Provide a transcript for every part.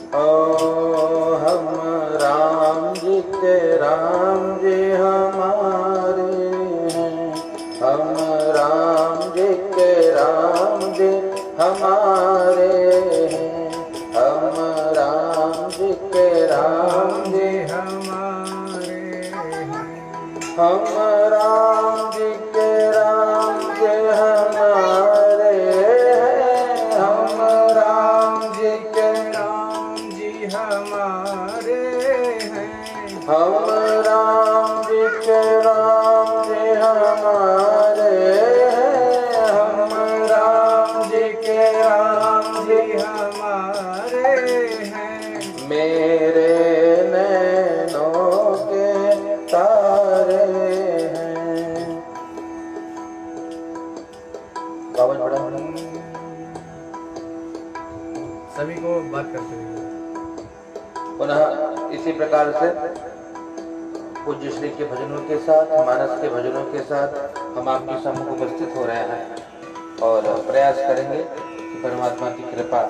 ओ हम राम जी के राम जी हमारे हैं, हम राम जी के राम जी हमारे हैं, हम राम जी के राम जी हमारे हैं। हम राम जी के राम जी हमारे हैं, हम राम जी के राम जी हमारे हैं। हम राम जी के राम जी हमारे हैं, हम राम जी के राम जी हमारे हैं। मेरे नैनों के तारे हैं। बावन बड़ा सभी को बात करते हुए पुनः इसी प्रकार से पूज्य श्री के भजनों के साथ, मानस के भजनों के साथ हम आपके सम्मुख उपस्थित हो रहे हैं और प्रयास करेंगे कि परमात्मा की कृपा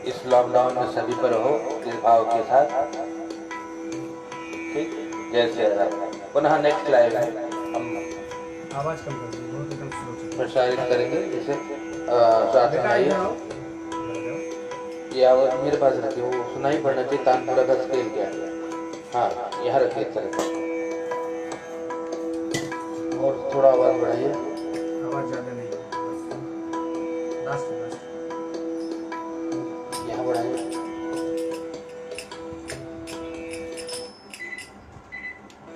इस लॉकडाउन में सभी पर हो, इस भाव के साथ। ठीक, जय श्री राम। पुनः नेक्स्ट लाइव है हम आवाज कम कर दीजिए, बहुत एकदम स्लो चल प्रसारित करेंगे, जिसे साथ में आइए। ये आवाज मेरे पास रखिए, वो सुनाई पड़ना चाहिए। तानपुरा का स्केल क्या है? हाँ, यहाँ रखिए इस तरह से। और थोड़ा आवाज बढ़ाइए। आवाज ज्यादा नहीं है, लास्ट लास्ट यहाँ बढ़ाइए।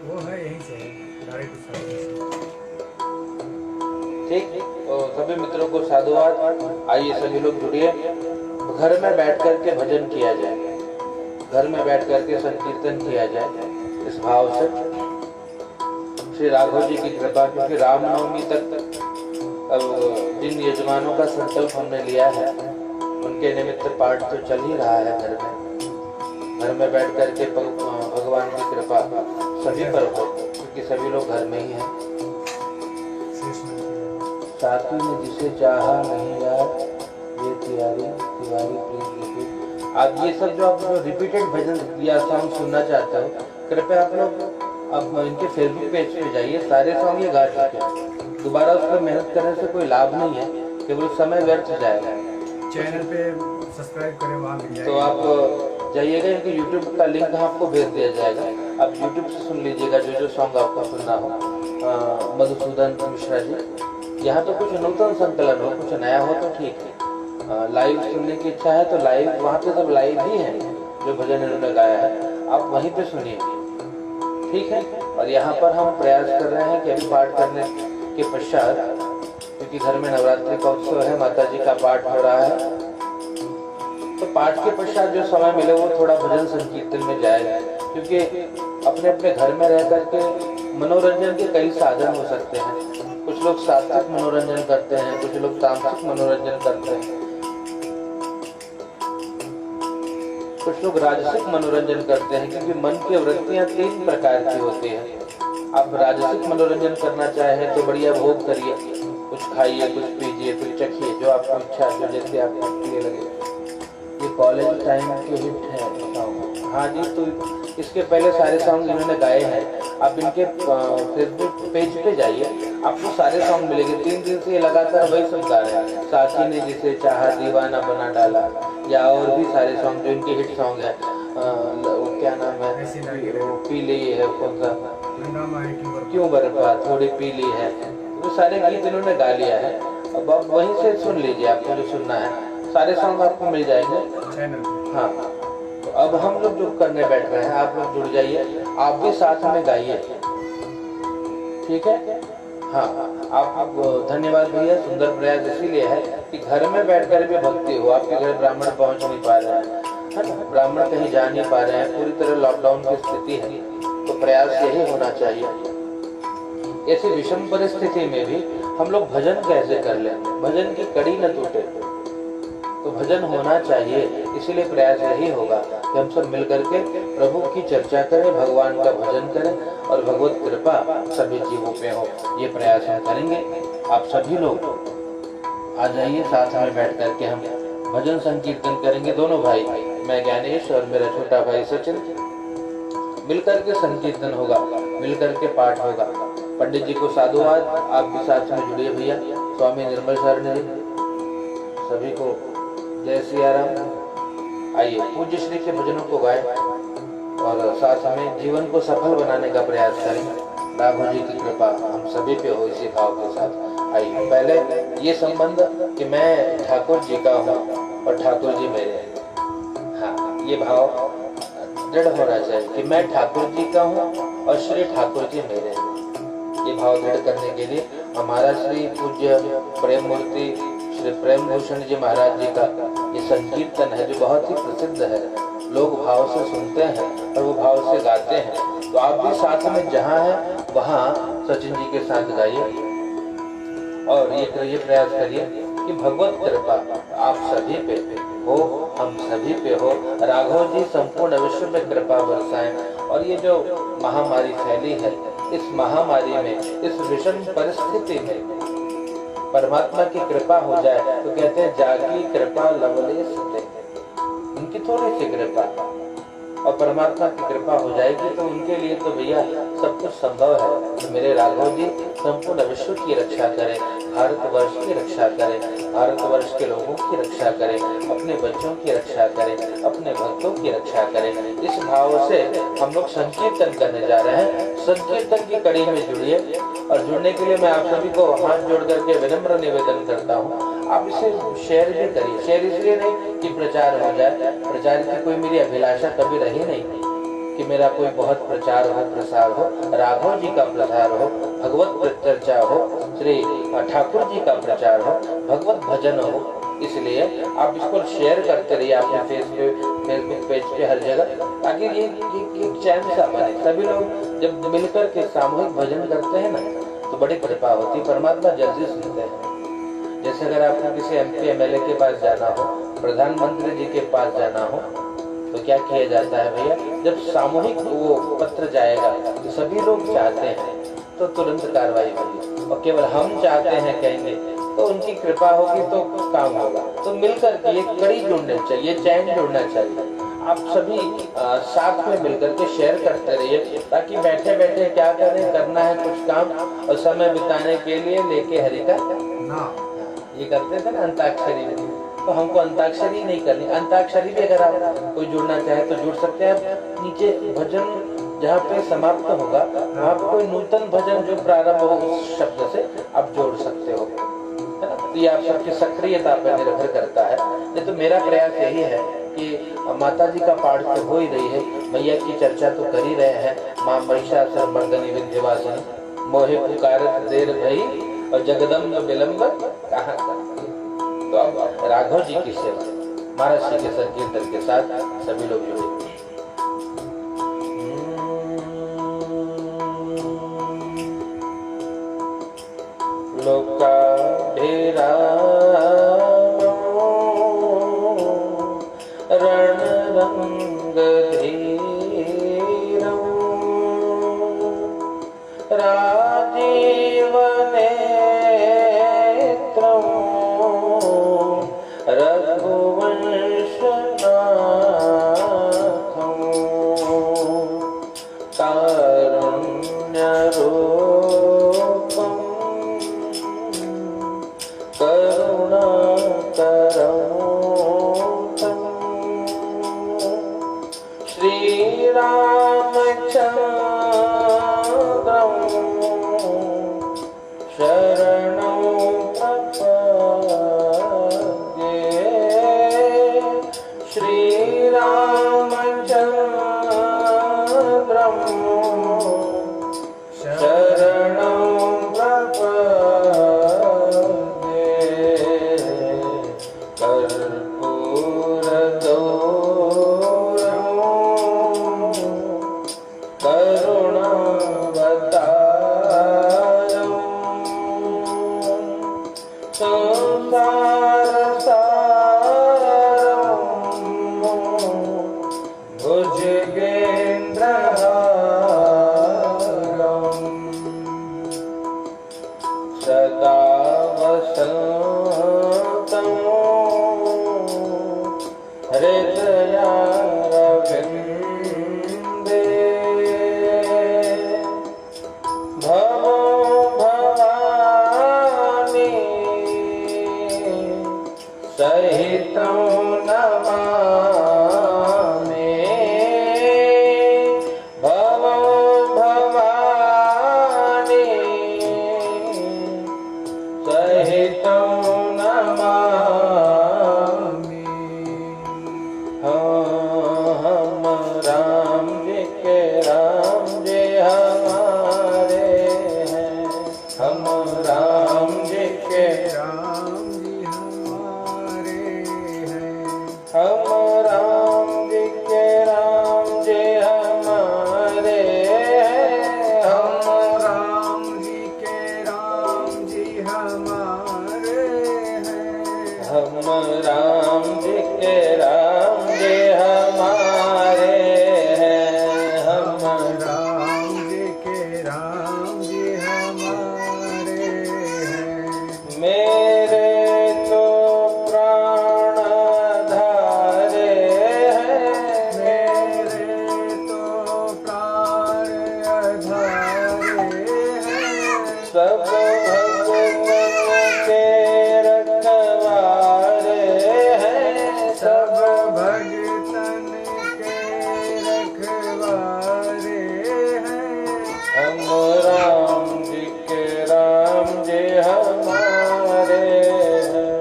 वो है यहीं से है, डायरेक्ट ठीक, तो सभी मित्रों को साधुवाद। आइए सभी लोग जुड़िए। घर में बैठ करके भजन किया जाए, घर में बैठ करके संकीर्तन किया जाए इस भाव से। श्री राघव जी की कृपा, क्योंकि रामनवमी तक अब जिन यजमानों का संकल्प हमने लिया है उनके निमित्त पाठ तो चल ही रहा है घर में। घर में बैठ करके भगवान की कृपा सभी पर हो, क्योंकि सभी लोग घर में ही हैं। साथी ने जिसे चाहा नहीं यार, ये तिवारी प्लीज रिपीट। आप ये सब जो रिपीटेड भजन या सॉन्ग सुनना चाहते हो, कृपया आप लोग अब इनके फेसबुक पेज पे जाइए। सारे सॉन्ग ये गा चुके हैं, दोबारा उस पर मेहनत करने से कोई लाभ नहीं है, केवल समय व्यर्थ जाएगा। चैनल पे सब्सक्राइब करें, वहाँ मिल जाएगा। तो आप जाइएगा, इनके यूट्यूब का लिंक आपको भेज दिया जाएगा, आप यूट्यूब से सुन लीजिएगा जो जो सॉन्ग आपको सुनना हो। मधुसूदन मिश्रा जी, यहाँ तो कुछ नूतन संकलन हो, कुछ नया हो तो ठीक है। लाइव सुनने की इच्छा है तो लाइव, वहाँ पे सब लाइव ही है जो भजन इन्होंने गाया है, आप वहीं पे सुनिए, ठीक है। और यहाँ पर हम प्रयास कर रहे हैं कि अभी पाठ करने के पश्चात, क्योंकि घर में नवरात्रि का उत्सव है, माता जी का पाठ हो रहा है, तो पाठ के पश्चात जो समय मिले वो थोड़ा भजन संकीर्तन में जाएगा। क्योंकि अपने अपने घर में रह करके मनोरंजन के कई साधन हो सकते हैं। कुछ लोग सात्विक मनोरंजन करते हैं, कुछ लोग तामसिक मनोरंजन करते हैं, कुछ लोग राजसिक मनोरंजन करते हैं, क्योंकि मन की वृत्तियां 3 प्रकार की होती हैं। आप राजसिक मनोरंजन करना चाहें तो बढ़िया भोग करिए, कुछ खाइए, कुछ पीजिए, कुछ चखिए, जो आपको इच्छा, जो जैसे आपको प्रिय लगे। ये कॉलेज टाइम के हिट है सॉन्ग। हाँ जी, तो इसके पहले सारे सॉन्ग इन्होंने गाए हैं, आप इनके फेसबुक पेज पे जाइए, आपको सारे सॉन्ग मिलेंगे। 3 दिन से ये लगातार वही सब गा रहे हैं। साथी ने जिसे चाहा दीवाना बना डाला, या और भी सारे सॉन्ग जो इनके हिट सॉन्ग है। वो क्या नाम है, वो पीली है, कौन सा, क्यों बर्फा थोड़ी पीली है, वो सारे गीत इन्होंने गा लिया है। अब आप वहीं से सुन लीजिए, आपको जो सुनना है, सारे सॉन्ग आपको मिल जाएंगे चैनल। हाँ, तो अब हम लोग जो करने बैठ रहे हैं, आप लोग जुड़ जाइए, आप भी साथ में गाइए, ठीक है। हाँ, आप धन्यवाद भैया। सुंदर प्रयास इसीलिए है कि घर में बैठकर भी भक्ति हो। आपके घर ब्राह्मण पहुंच नहीं पा रहे हैं, ब्राह्मण कहीं जा नहीं पा रहे हैं, पूरी तरह लॉकडाउन की स्थिति है, तो प्रयास यही होना चाहिए। ऐसी विषम परिस्थिति में भी हम लोग भजन कैसे कर लें, भजन की कड़ी न टूटे, तो भजन होना चाहिए। इसीलिए प्रयास यही होगा कि हम सब मिलकर के प्रभु की चर्चा करें, भगवान का भजन करें और भगवत कृपा सभी जीवों पे हो। ये प्रयास हम करेंगे। आप सभी लोग आ जाइए, साथ में बैठ करके हम भजन संकीर्तन करेंगे। दोनों भाई मैं ज्ञानेश और मेरा छोटा भाई सचिन मिलकर के संकीर्तन होगा, मिलकर के पाठ होगा। पंडित जी को साधुवाद, आप भी साथ में जुड़िए भैया। स्वामी निर्मल शरण जी सभी को जय सिया राम। आइए पूज्य श्री के भजनों को गाएं और साथ में जीवन को सफल बनाने का प्रयास करें। राघव जी की कृपा हम सभी पे हो इसी भाव के साथ। आइए पहले ये संबंध कि मैं ठाकुर जी का हूँ और ठाकुर जी मेरे हैं। हाँ, ये भाव दृढ़ होना चाहिए कि मैं ठाकुर जी का हूँ और श्री ठाकुर जी मेरे हैं। ये भाव दृढ़ करने के लिए हमारा श्री पूज्य प्रेम मूर्ति श्री प्रेम भूषण जी महाराज जी का ये संकीर्तन है जो बहुत ही प्रसिद्ध है। लोग भाव से सुनते हैं और वो भाव से गाते हैं। तो आप भी साथ में जहाँ है वहाँ सचिन जी के साथ गाइए और ये प्रयास करिए कि भगवत कृपा आप सभी पे हो, हम सभी पे हो। राघव जी संपूर्ण विश्व में कृपा बरसाएं और ये जो महामारी फैली है, इस महामारी में, इस विषम परिस्थिति में परमात्मा की कृपा हो जाए तो कहते हैं जागी कृपा लवलेश दे। उनकी थोड़ी सी कृपा और परमात्मा की कृपा हो जाएगी तो उनके लिए तो भैया सब कुछ संभव है। तो मेरे राघव जी संपूर्ण विश्व की रक्षा करें, भारतवर्ष की रक्षा करें, भारतवर्ष के लोगों की रक्षा करें, अपने बच्चों की रक्षा करें, अपने भक्तों की रक्षा करें। इस भाव से हम लोग संकीर्तन करने जा रहे हैं। संकीर्तन की कड़ी में जुड़िए और जुड़ने के लिए मैं आप सभी को हाथ जोड़ करके विनम्र निवेदन करता हूँ, आप इसे शेयर भी करिए। शेयर इसलिए नहीं कि प्रचार हो जाए, प्रचार की कोई मेरी अभिलाषा कभी रही नहीं कि मेरा कोई बहुत प्रचार हो, प्रसार हो। राघव जी का प्रसार हो, भगवत चर्चा हो, श्री ठाकुर जी का प्रचार हो, भगवत भजन हो। इसलिए आप इसको शेयर करते रहिए अपने फेसबुक पेज पे हर जगह, ताकि ये चैन सा बने। सभी लोग जब मिलकर के सामूहिक भजन करते हैं ना तो बड़ी कृपा होती है, परमात्मा जल्दी सुनते हैं। जैसे अगर आपको किसी MP MLA के पास जाना हो, प्रधानमंत्री जी के पास जाना हो तो क्या किया जाता है भैया, जब सामूहिक वो पत्र जाएगा तो सभी लोग चाहते हैं तो तुरंत कार्रवाई होगी, और केवल हम चाहते हैं कहेंगे तो उनकी कृपा होगी तो काम होगा। तो मिलकर के एक कड़ी जुड़नी चाहिए, चैन जुड़ना चाहिए। आप सभी साथ में मिलकर के शेयर करते रहिए, ताकि बैठे बैठे क्या करें, करना है कुछ काम और समय बिताने के लिए लेके हरि का नाम। ये करते थे ना अंताक्षरी में, तो हमको अंताक्षरी नहीं करनी। अंताक्षरी भी अगर आप कोई जुड़ना चाहे तो जुड़ सकते हैं। नीचे भजन जहाँ पे समाप्त होगा वहाँ पे कोई नूतन भजन जो प्रारंभ हो उस शब्द से आप जोड़ सकते हो, है ना। तो ये आप सबकी सक्रियता पर निर्भर करता है। ये तो मेरा प्रयास यही है कि माता जी का पाठ तो हो ही रही है, मैया की चर्चा तो कर ही रहे हैं। माँ महिषासुर मर्दनी विंध्यवासिनी मोहे पुकारत देर भई और जगदम्ब विलंब कहाँ। तो अब राघव जी की सेवा महाराज जी के संकीर्तन के साथ सभी लोग जुड़े। लोका ढेरा रण रंग धीरौ राजीव नेत्रौ रघुवंश नाथौ कारुण्य रूपं करुणाकरौ श्रीरामचन्द्रं शरणं प्रपद्ये। श्रीरामचन्द्रं शरणं प्रपद्ये। करुणावतारं संसारसारं भुजगेन्द्रहारं सदा वसन्तं हृदया हम राम जी के राम जी हमारे हैं, हम राम जी के राम जी हमारे हैं, हम राम जी के राम जी हमारे हैं, हम राम जी के राम जी हमारे हैं, हम राम जी के राम जी हमारे हैं, हम राम जी के राम जी हमारे हैं। मेरे तो प्राण धारे हैं, मेरे तो प्राण आधारे हैं, सब भगवान के रखवारे हैं, सब भगतन के रखवारे हैं। हम राम जी के राम जी हमारे हैं,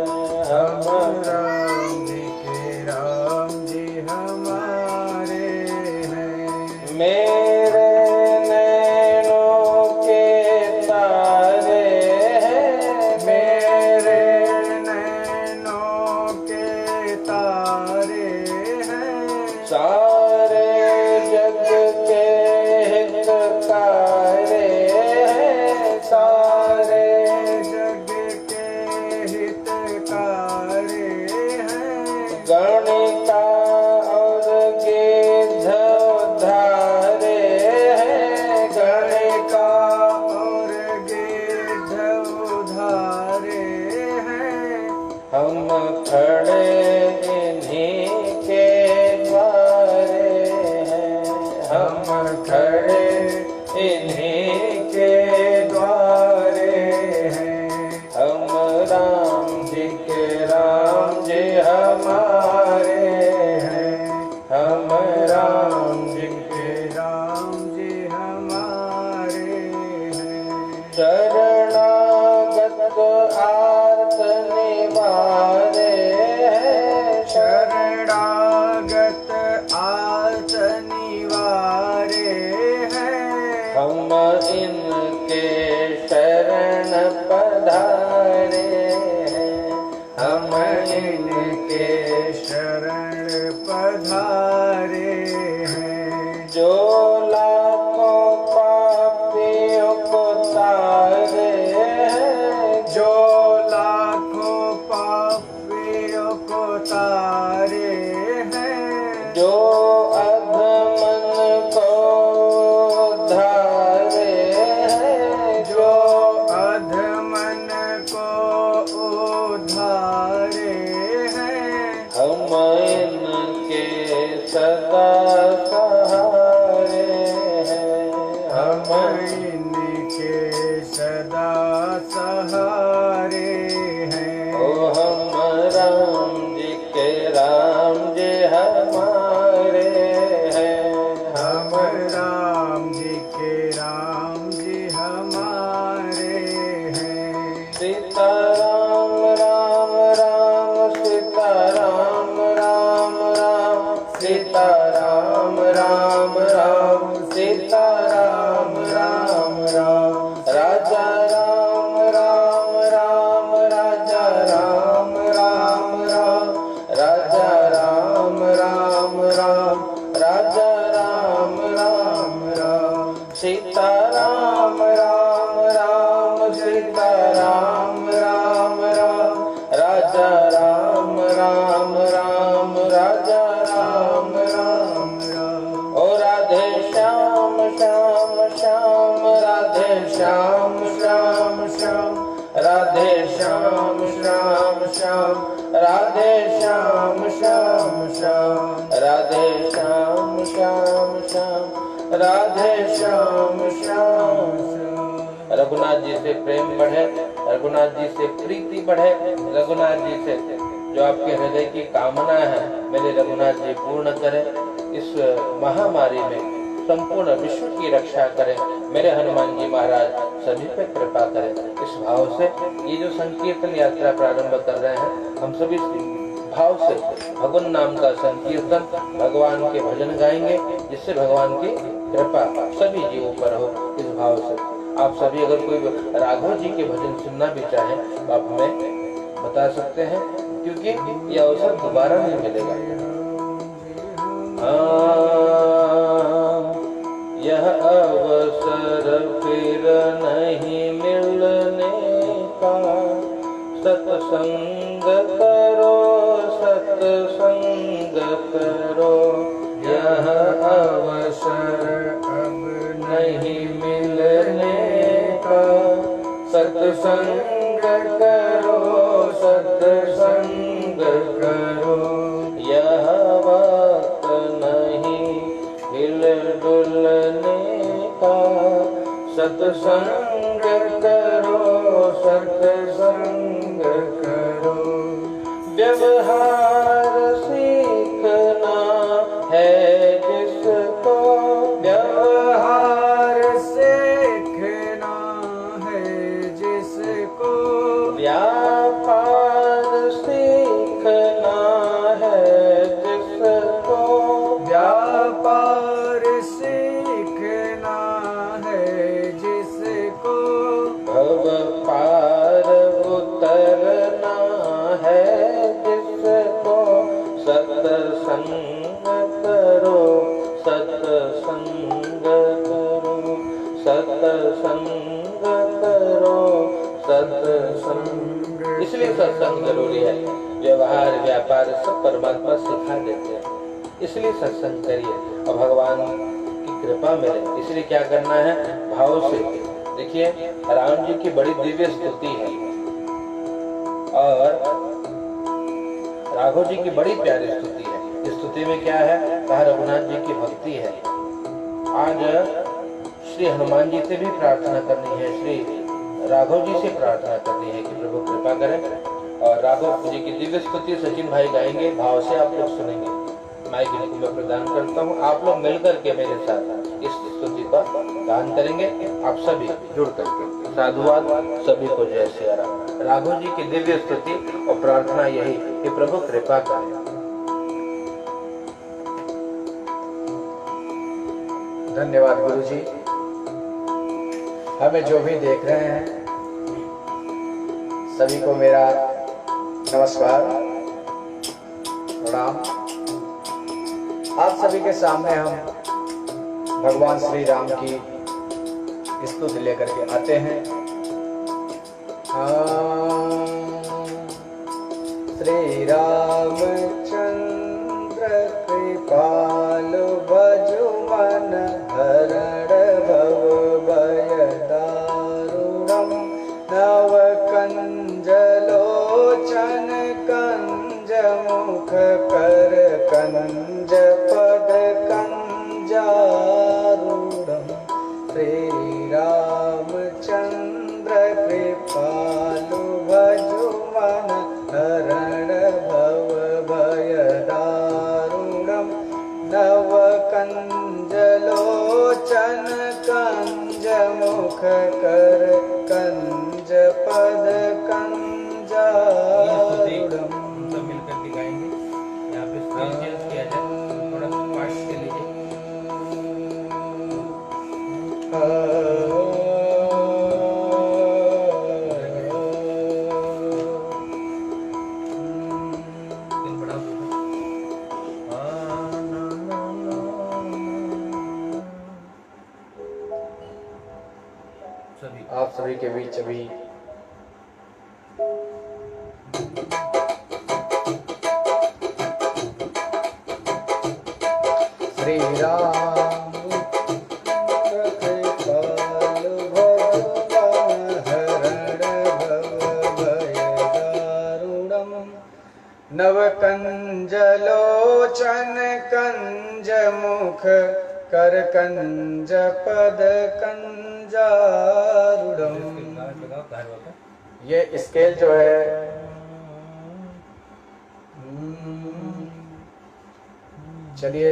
हम हम राम जी के राम जी हमारे हैं। मेरे नैनों के तारे हैं, मेरे नैनों के तारे हैं, सारे जग के हितकारे हैं, सारे जग के हितकारे हैं। गणिका और गिद्ध उद्धारे हैं, गणिका और गिद्ध उधारे हैं। हम खड़े इन्हीं के द्वारे हैं, हम खड़े इन्हीं के द्वारे हैं, हम राम जी के राम जी हमारे हैं, हम राम जी के राम जी हमारे हैं। शरणागत आर्त निवारे हैं, शरणागत आर्त निवारे हैं। हम इनके शरण पधारे हैं, हम इनके शरण पधारे हैं। जो लाखों पापियों को तारे हैं, जो लाखों पापियों को तारे हैं। जो अधमन को धारे हैं, जो अधमन को उधारे हैं। हम इनके सदा सहारे हैं, हम इनके सदा सहारे हैं। ओ हम राम जी के राम जी हमारे हैं, हम राम जी के राम जी हमारे हैं। सीता राम राम राम सीता राम राम राम सीता राम राम राम सीता राम राम राम राजा राम राम राम राजा राम राम राम राजा राम राम राम राजा राम राम राम सीता राम राम राम सीता राम राम राम राजा राम राम राम राजा राम राम राम ओ राधे श्याम श्याम श्याम राधे श्याम श्याम श्याम राधे श्याम श्याम श्याम राधे श्याम श्याम श्याम राधे श्याम श्याम श्याम राधे श्याम श्याम श्याम। रघुनाथ जी से प्रेम बढ़े, रघुनाथ जी से प्रीति बढ़े, रघुनाथ जी से जो आपके हृदय की कामना है मेरे रघुनाथ जी पूर्ण करें। इस महामारी में संपूर्ण विश्व की रक्षा करें। मेरे हनुमान जी महाराज सभी पे कृपा करें। इस भाव से ये जो संकीर्तन यात्रा प्रारंभ कर रहे हैं, हम सभी भाव से भगवान नाम का संकीर्तन, भगवान के भजन गाएंगे, जिससे भगवान की कृपा सभी जीवों पर हो। इस भाव से आप सभी अगर कोई राघव जी के भजन सुनना भी चाहें तो आप हमें बता सकते हैं, क्योंकि यह अवसर दोबारा नहीं मिलेगा। यह अवसर फिर नहीं मिलने का, सत्संग करो सत्संग करो। यह अवसर अब नहीं मिलने का, सत्संग करो सत्संग करो। यह वक्त नहीं हिल डुलने का, सत्संग करो सत्संग करो। व्यवहार सीखना है जिसको, व्यवहार सीखना है जिसको। व्यापार सीखना है जिसको, व्यापार सीखना है जिसको। भव पार उतरना है जिसको, सत्संग करो सत्संग करो। सत्संग करो सत्संग। इसलिए सत्संग जरूरी है। व्यवहार व्यापार सब परमात्मा सिखा देते हैं, इसलिए सत्संग करिए और भगवान की कृपा मिले। इसलिए क्या करना है, भाव से। देखिए राम जी की बड़ी दिव्य स्तुति है और राघव जी की बड़ी प्यारी स्तुति है। इस स्तुति में क्या है, कहा रघुनाथ जी की भक्ति है। आज श्री हनुमान जी से भी प्रार्थना करनी है, श्री राघव जी से प्रार्थना करनी है कि प्रभु कृपा करें। और राघव जी की दिव्य स्तुति सचिन भाई गाएंगे, भाव से आप लोग सुनेंगे। माइक इनको मैं प्रदान करता हूँ, आप लोग मिलकर के मेरे साथ इस स्तुति का गान करेंगे। आप सभी जुड़ करके साधुवाद, सभी को जय सिया राम। राघव जी की दिव्य स्तुति और प्रार्थना यही कि प्रभु कृपा करें। धन्यवाद गुरु जी। हमें जो भी देख रहे हैं सभी को मेरा नमस्कार प्रणाम। आप सभी के सामने हम भगवान श्री राम की स्तुति लेकर के आते हैं। श्री रामचंद्र कृपालु भजु मन हरण भव भय दारुणम। नव कंज लोचन कंज मुख कर कंज पद कंजारूढ़। श्री रामचंद्र कृपालु भजु मन हरण भव भय दारुणम। नव कंज लोचन कंज मुख कर कंज पद कंजारूढ़। सब मिलकर के गाएंगे। यहाँ पे स्टेज चेंज किया जाए, थोड़ा पास के लीजिए। आप सभी के बीच अभी श्री राम कृपालु भजु हरण भव भय दारुणम। नव कंज लोचन कंज मुख कर कंज पद कंजारूढ़। ये स्केल जो है चलिए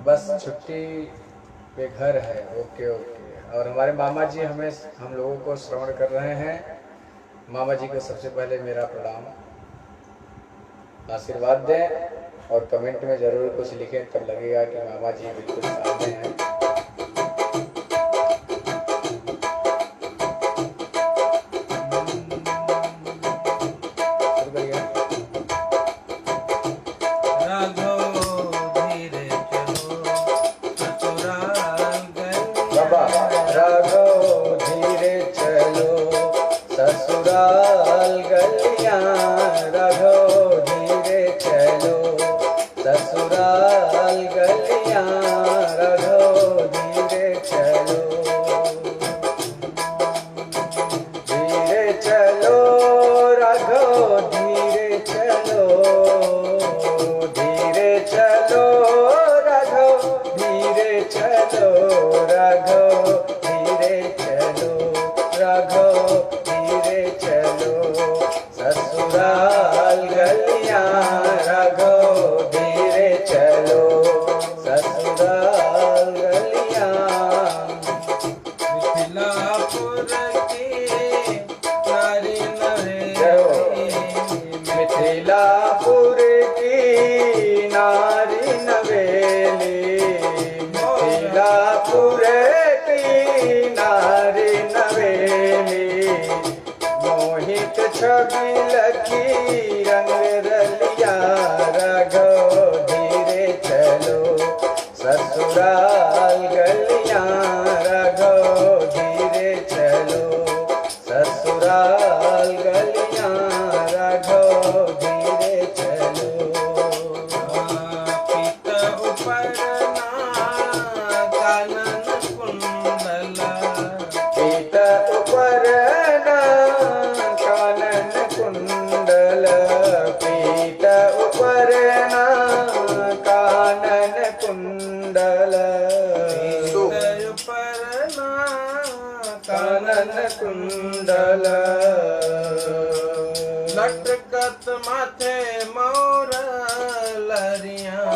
बस छुट्टी पे घर है। Okay okay. और हमारे मामा जी हम लोगों को श्रवण कर रहे हैं। मामा जी को सबसे पहले मेरा प्रणाम। आशीर्वाद दें और कमेंट में ज़रूर कुछ लिखें, तब लगेगा कि मामा जी बिल्कुल सामने हैं। ससुराल गलियां राघव धीरे चलो, ससुराल गलियां राघव धीरे चलो, धीरे चलो राघव धीरे चलो, धीरे चलो राघव धीरे चलो, राघव धीरे चलो, राघव धीरे चलो, ससुराल गलियां राघव धीरे चलो, ससुराल गलियां। मिथिलापुर की नारी नवेली, मिथिलापुर की नारी नवेली, मिथिलापुर की नारी नवेली, मोहित छबिल की रंग रलिया राघव धीरे चलो, ससुराल गलियां राघव धीरे चलो, ससुराल गलियां राघव धीरे चलो। पीत ऊपर कानन कुंडल, पीत ऊपर कानन कुंडल, पीत ऊपर कानन कुंडल, कानन कुंडल, लटकत माथे मोर लरियां,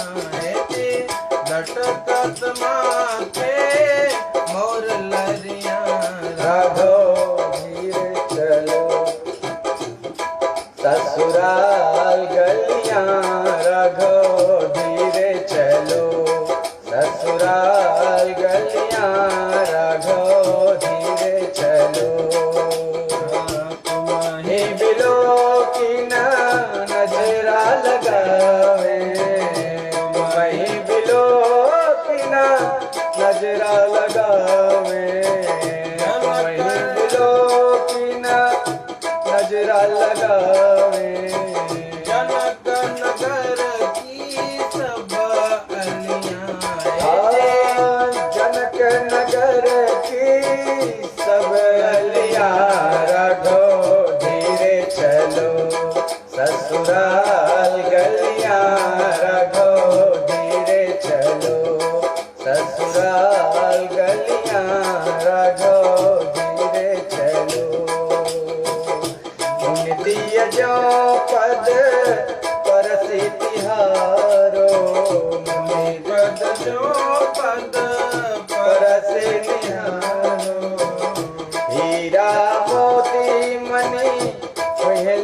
लटकत माथे मोर लरियां, राघव धीरे चलो, ससुराल गलियां राघव धीरे चलो, ससुराल गलियां राघव धीरे चलो। तुम्हें बिलो की नजरा लगावे, तुम्हें बिलो की नजरा लगावे, तुम्हें बिलो की नजरा लगावे, जनक नगर की सब अलियां, जनक नगर की सब अलियां राघव धीरे चलो, ससुराल गलियां राघव धीरे चलो, ससुराल गलियां राघव धीरे चलो। दिय जो पद परसि तिहारो, मुनि पद जो पद परसि तिहारो, हीरा मोती मणि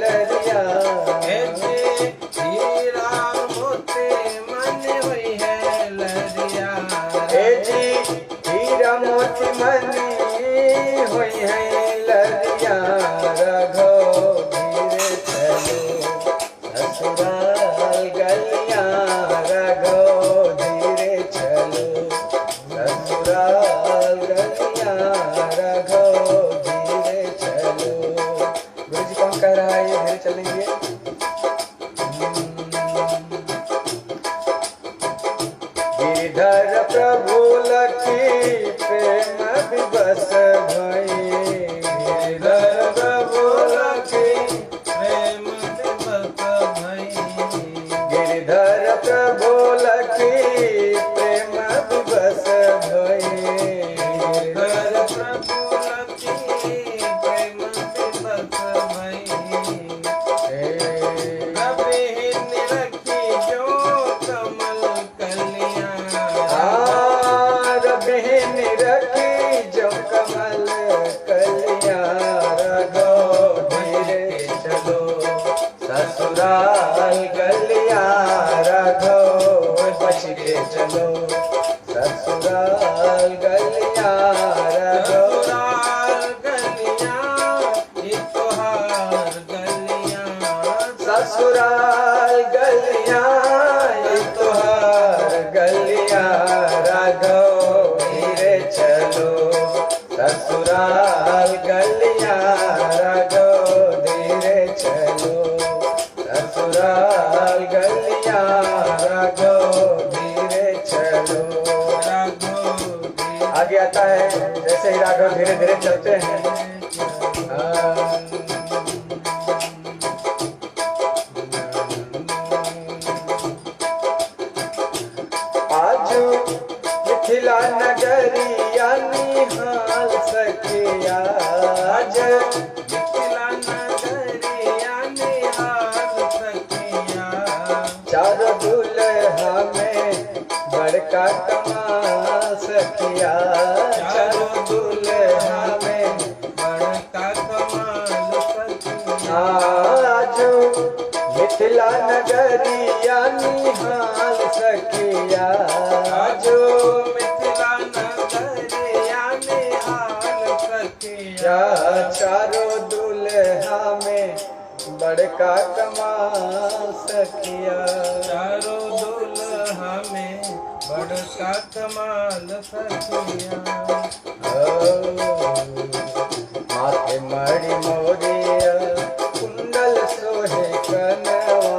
लरिया, हीरा मोती मणि हुई है लरिया, हीरा मोती मणि हुई है लरिया, राघव धीरे चलो, ससुराल गलियां राघव धीरे चलो, ससुराल गलियां राघव धीरे चलो। गुरु जी कौन कह रहा है ये धीरे चलेंगे? गिरधर प्रभु लखी प्रेम विवश भई, गिरधर प्रभु लखी प्रेम विवश भई, गिरधर प्रभु लखी प्रेम विवश भई, गिरधर प्रभु लखी प्रेम विवश भई, कभी निरखी जो कमल कलियां, रखी जो कमल कल बच के चलो, ससुराल गलियां रगो, ससुराल गलियां ये तोहार गलियां, ससुराल गलियां ये तोहार गलियां राघव धीरे चलो, ससुराल गलियां राघव धीरे चलो, ससुराल गलियां राघव धीरे चलो। आगे आता है, जैसे ही राघव धीरे धीरे चलते हैं, आज मिथिला नगरिया निहाल सखिया, आज मिथिला नगरिया निहाल सखिया, चारों दुल्हा में बड़का कमाल सखिया, चारों दुल्हा में बड़का कमाल सखिया, आज मिथिला नगरिया निहाल सखिया, आज मिथिला नगरिया निहाल सखिया, चारों दुल्हा में बड़का कमाल सखिया, चारों दुल्हा में बड़का कमाल सखिया, माथे मणि मोरिया कुंडल सोहे कनवा,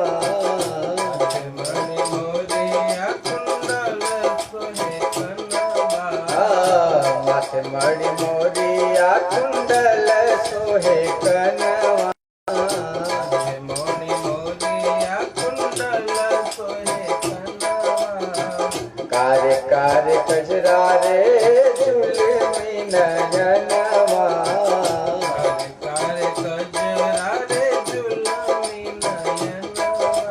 मणि मोरिया कुंडल सोहे कनवा, माथे मणि मोरिया कुंडल सोहे कनवा, मणि मोरिया कुंडल सोहे कनवा, कार्य कार्य कजरा रे जुलमी नयनवा, कार्य कजरा रे जुलमी नयनवा,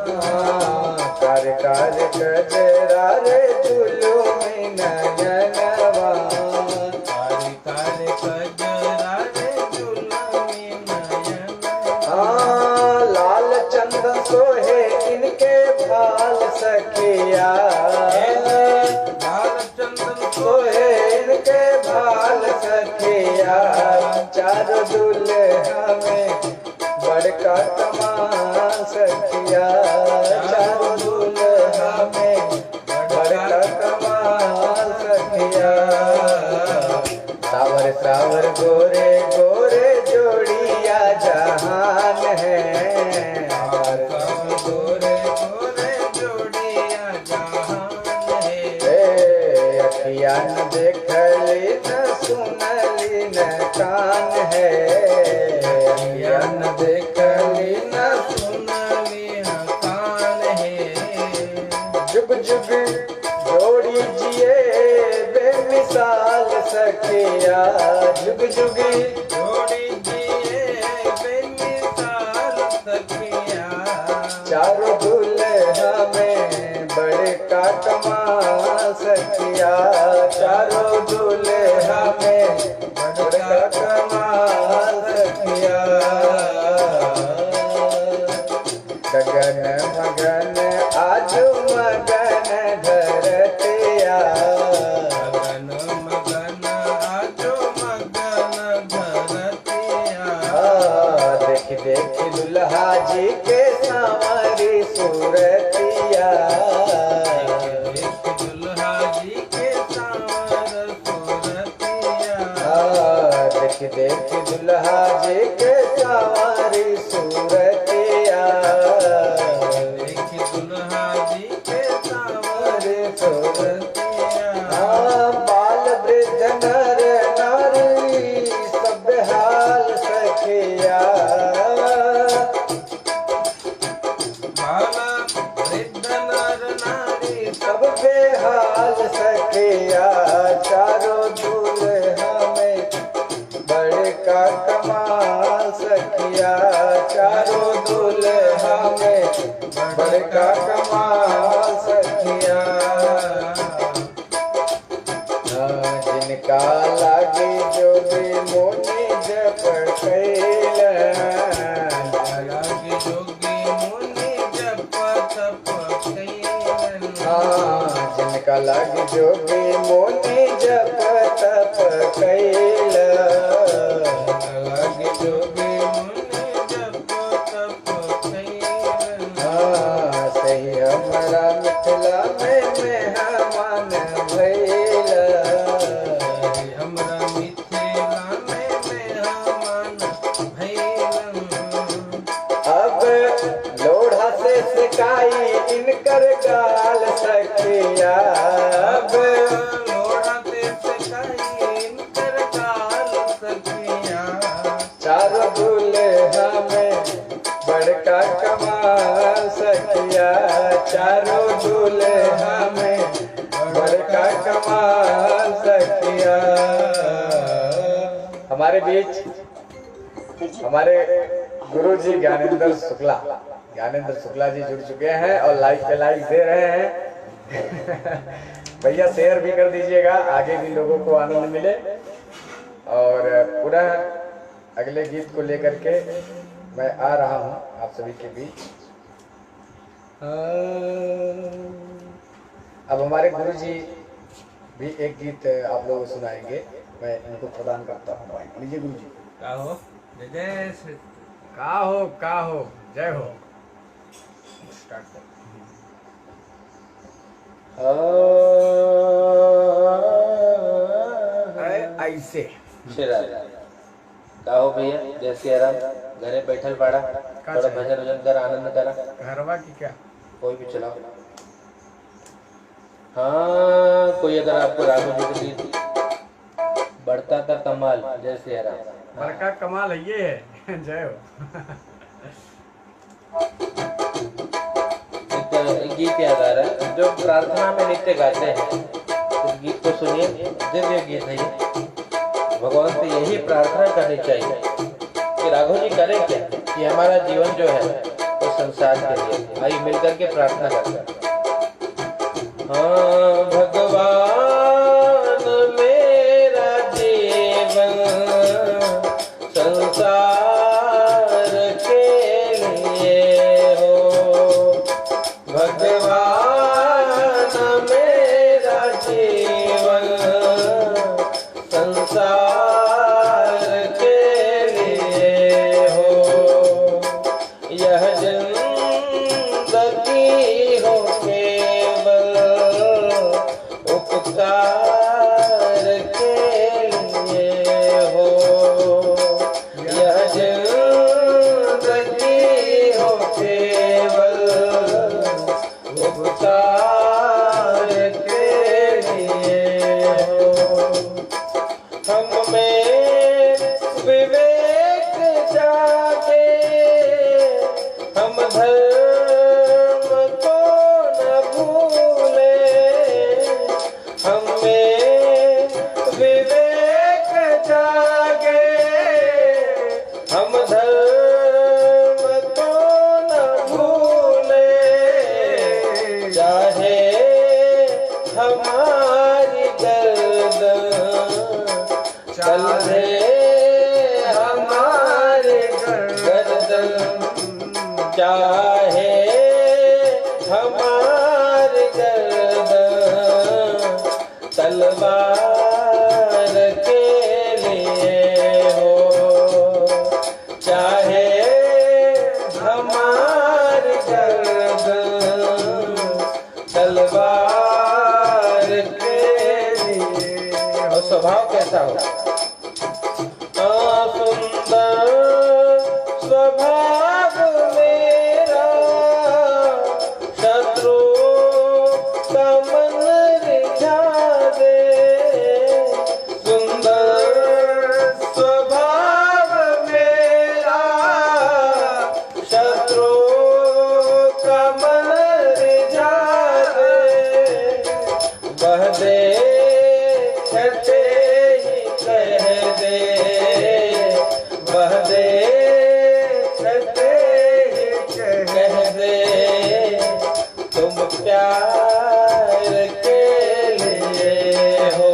कार्य कार्य कजरा रे जुलमी नयनवा, कार्य कार्य कजरा रे जुलमी नयनवा, लाल चंदन सोहे इनके भाल सखिया, लाल चंदन सोहे इनके भाल सखिया, चारों दुल्हा में बड़का कमाल सखिया, चारों दुल्हा में बड़का कमाल सखिया, सावर सावर गोरे गोरे जोड़िया जहान है, गोरे गोरे जोड़िया जहान है, अखिया न देखली न सुनली न कान है, अखिया न देखली न सुनली कान है, जुग जुग जोड़ी जिए बेमिसाल सखिया, जुग जुग जोड़ी दिए बेमिसाल सखिया, चारों दुल्हा में बड़का कमाल सखिया, चारों दुल्हा में बड़का कमाल सखिया, गगन मगन आजू मगन धरतिया, मगन मगन आजो मगन धरतिया, देख देख दुल्हा जी के सांवरी सूरतिया, देख दुल्हा जी के सांवर सूरतिया, देख देख दुल्हा जी के सांवरी सूरतिया, देख दुल्हा जी के सांवर अरे सूरतिया, सूरतिया, बाल वृद्ध नर नारी सब हाल सखिया, बाला वृद्ध नर नारी सब बेहाल सखिया, चारों दूल्हा में बड़का कमाल सखिया, चारों दूल्हा में बड़का कमाल सखिया, जिनका लागे जो भी मोनी जप कैलन, लागे जोगी मुनि जप तप कैलन, जिनका लग जोगी मोनी जप तप कैला लग जोगी मुनि जप तप कैला। हाँ सही हमारा मिथिला में मेहमान भैला हमरा मिथिला में मेहमान भैलन। अब लोढ़ा से सिकाई इनकर गाल सखिया अब लोढ़ा पे सकाई इनकर गाल सखिया। चारों दूल्हा में बड़का कमाल सखिया चारों दूल्हा में बड़का कमाल सखिया। हमारे बीच हमारे गुरु जी ज्ञानेंद्र शुक्ला जी जुड़ चुके हैं और लाइक पे लाइक दे रहे हैं। भैया शेयर भी कर दीजिएगा, आगे भी लोगों को आनंद मिले। और पुनः अगले गीत को लेकर के मैं आ रहा हूँ आप सभी के बीच। अब हमारे गुरु जी भी एक गीत आप लोगों को सुनाएंगे, मैं इनको प्रदान करता हूँ। लीजिए गुरु जी। का हो जय श्री का हो जय हो। स्टार्ट कर। ऐसे का हो भैया जय श्री राम। घरे बैठल पड़ा थोड़ा भजन वजन कर आनंद करा। घरवा की क्या कोई भी चलाओ। हाँ कोई अगर आपको राघव जी के गीत बढ़ता था कमाल जय श्री राम। बड़का कमाल है ये है। जय हो। एक गीत याद आ रहा है जो प्रार्थना में नित्य गाते हैं। इस गीत को सुनिए, दिव्य गीत है ये। भगवान से यही प्रार्थना करनी चाहिए कि राघव जी करें क्या कि हमारा जीवन जो है वो संसार के लिए। आइए मिलकर के प्रार्थना करते हैं। हाँ भगवान मेरा जीवन संसार के लिए हो। भगवान मेरा जीवन संसार के लिए हो। यह जिंदगी हो केवल उपकार के लिए हो। यह जिंदगी हो केवल उपकार के लिए हो। हम में विवेक जागे हम धर्म को न भूले। हम में विवेक जागे हम धर्म को न भूले। चाहे हमारी गर्दन चल रहे हमारे गर्दन। चाहे हमारे गर्दन तलवार के लिए हो। चाहे हमारी गर्दन तलवार के लिए। और स्वभाव कैसा हो? सुंदर स्वभाव मेरा शत्रु का मन रिझा दे। सुंदर स्वभाव मेरा शत्रु का मन रिझा दे। वह देखते ही कह दे। वह देखते ही कह दे तुम प्यार के लिए हो।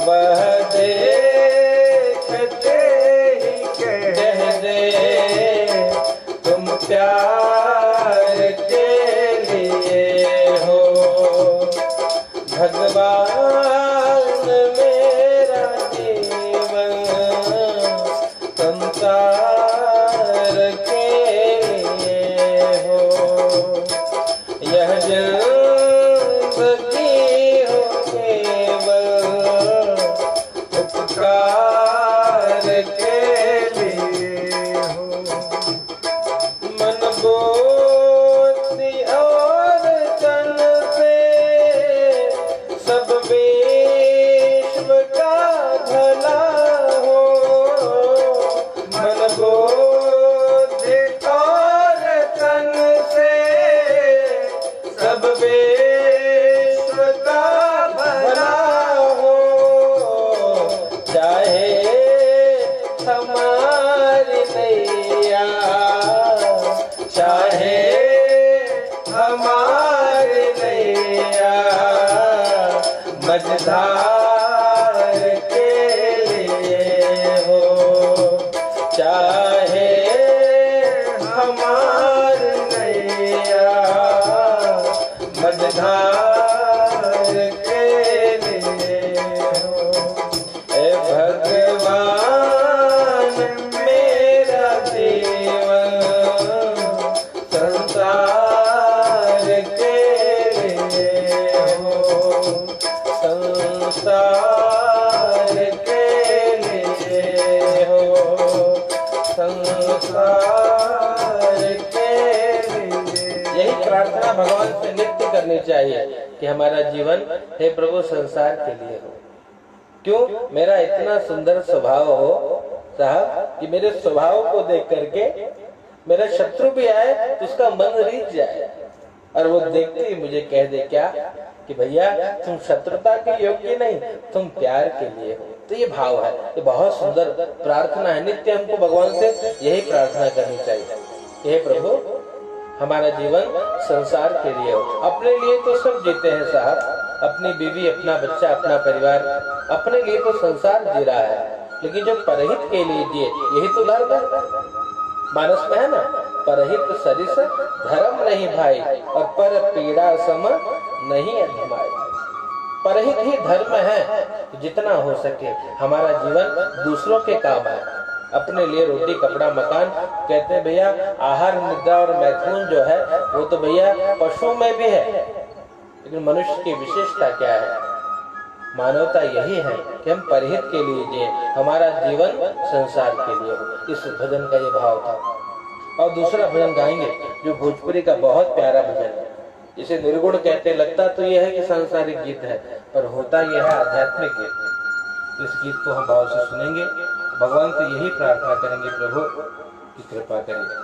वह देखते ही कह दे तुम प्यार के लिए हो। मझधार के लिए हो, चाहे हमार नैया मझधार के लिए हो। ए भगवान मेरा जीवन संसार के लिए हो, संसार के लिए हो, संसार के लिए। यही प्रार्थना भगवान से नित्य करनी चाहिए कि हमारा जीवन हे प्रभु संसार के लिए हो। क्यों? मेरा इतना सुंदर स्वभाव हो साहब कि मेरे स्वभाव को देख करके मेरा शत्रु भी आए तो उसका मन रीझ जाए और वो देखते ही मुझे कह दे क्या कि भैया तुम शत्रुता के योग्य नहीं, तुम प्यार के लिए हो। तो ये भाव है, ये बहुत सुंदर प्रार्थना है। नित्य हमको भगवान से यही प्रार्थना करनी चाहिए कि हे प्रभु हमारा जीवन संसार के लिए हो। अपने लिए तो सब जीते हैं साहब, अपनी बीवी, अपना बच्चा, अपना परिवार, अपने लिए तो संसार जी रहा है, लेकिन जो परहित के लिए जिए यही तो धर्म है। मानस में है ना, परहित सरिस धर्म नहीं भाई और पर पीड़ा सम नहीं अधमाई। परहित ही धर्म है, जितना हो सके हमारा जीवन दूसरों के काम है। अपने लिए रोटी कपड़ा मकान कहते हैं भैया, आहार निद्रा और मैथुन जो है वो तो भैया पशु में भी है, लेकिन मनुष्य की विशेषता क्या है? मानवता यही है कि हम परहित के लिए जिए, हमारा जीवन संसार के लिए हो। इस भजन का ये भाव था। और दूसरा भजन गाएंगे जो भोजपुरी का बहुत प्यारा भजन है, इसे निर्गुण कहते। लगता तो यह है कि सांसारिक गीत है, पर होता यह है आध्यात्मिक गीत। इस गीत को हम भाव से सुनेंगे, भगवान से यही प्रार्थना करेंगे प्रभु की कृपा करिए।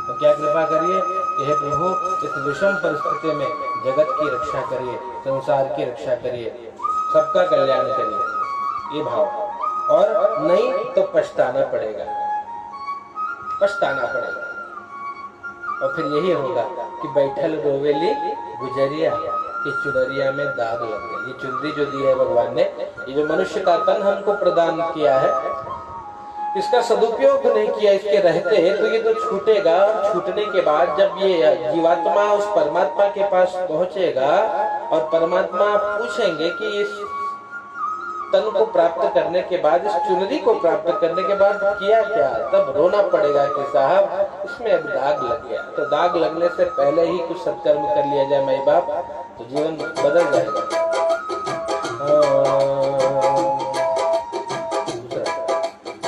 तो क्या कृपा करिए कि हे प्रभु इस विषम परिस्थिति में जगत की रक्षा करिए, संसार की रक्षा करिए, सबका कल्याण करिए, ये भाव। और नहीं तो पछताना पड़ेगा, पछताना पड़ेगा। और फिर यही होगा कि बैठल रोवेली गुजरिया कि चुनरिया में दाग लग गए। ये चुनरी जो दी है भगवान ने, ये जो मनुष्य का तन हमको प्रदान किया है, इसका सदुपयोग नहीं किया इसके रहते तो ये तो छूटेगा। छूटने के बाद जब ये जीवात्मा उस परमात्मा के पास पहुंचेगा और परमात्मा पूछेंगे कि इस तन को प्राप्त करने के बाद, इस चुनरी को प्राप्त करने के बाद किया क्या, तब रोना पड़ेगा कि साहब इसमें अब दाग लग गया। तो दाग लगने से पहले ही कुछ सत्कर्म कर लिया जाए माई बाप, तो जीवन बदल जाएगा।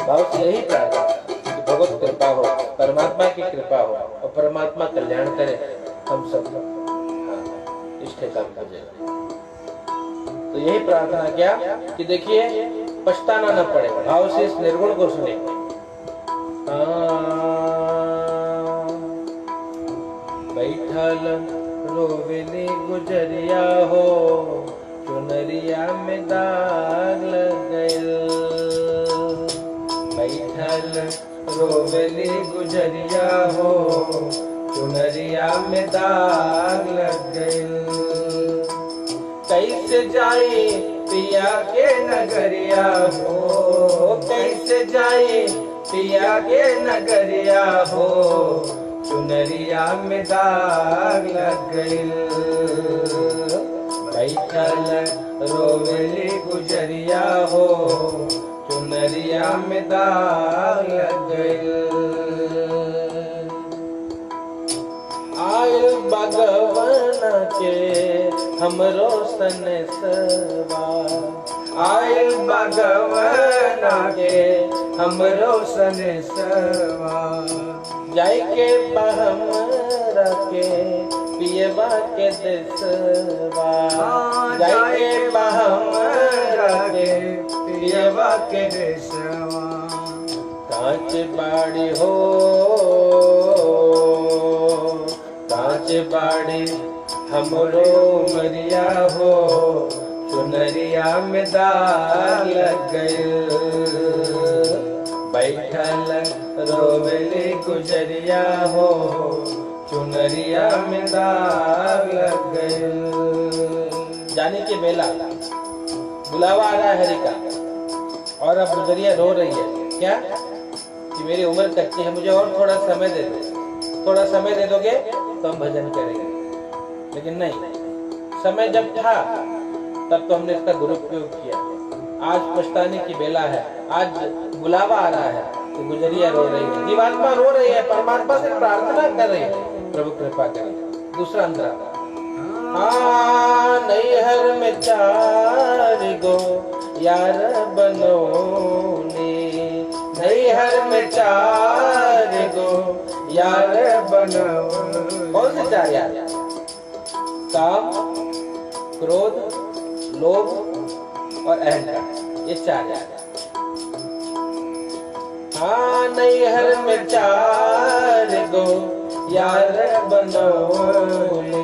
भाव से यही प्रार्थना कि भगवत कृपा हो, परमात्मा की कृपा हो और परमात्मा कल्याण करे हम सब इष्ट काम कर जाए। तो यही प्रार्थना क्या कि देखिए पछताना न पड़े। भाव से इस निर्गुण को सुने। बैठल रोवेली गुजरिया हो, चुनरिया में दाग लग गइल। बैठल रोवेली गुजरिया हो, चुनरिया में दाग लग गइल। कैसे जाए पिया के नगरिया हो, कैसे जाए पिया के नगरिया हो, चुनरिया में दाग लग गइल। बैठल रोवेली गुजरिया हो, चुनरिया में दाग लग गइल। आय भगवान के हमरो सनसवा, आय भगवान के हमरो सनसवा। जाय के हमरा के पियवा के देसवा, जाय के हमरा के पियवा के देसवा। कांच बाड़ी हो, कांच बाड़ी हमरो मरिया हो, चुनरिया में दाग लग गइल। बैठल रोवेली गुजरिया हो, चुनरिया में दाग लग गइल। जाने के बेला बुलावा आ रहा है हरि का, और अब गुजरिया रो रही है क्या कि मेरी उम्र कच्ची है, मुझे और थोड़ा समय दे दो, थोड़ा समय दे दोगे तो हम भजन करेंगे। लेकिन नहीं, समय जब था तब तो हमने इसका दुरुपयोग किया। आज पछताने की बेला है, आज बुलावा आ रहा है तो गुजरिया रो रही है, जीवात्मा रो रही है, परमात्मा से प्रार्थना कर रही है, प्रभु कृपा करें। दूसरा अंतरा, नैहर में 4 गो यार बनोले, नैहर में 4 गो यार बनोले। कौन से 4 यार? काम, क्रोध, लोभ और अहंकार, ये 4 यार। नैहर में 4 गो यार बनोले,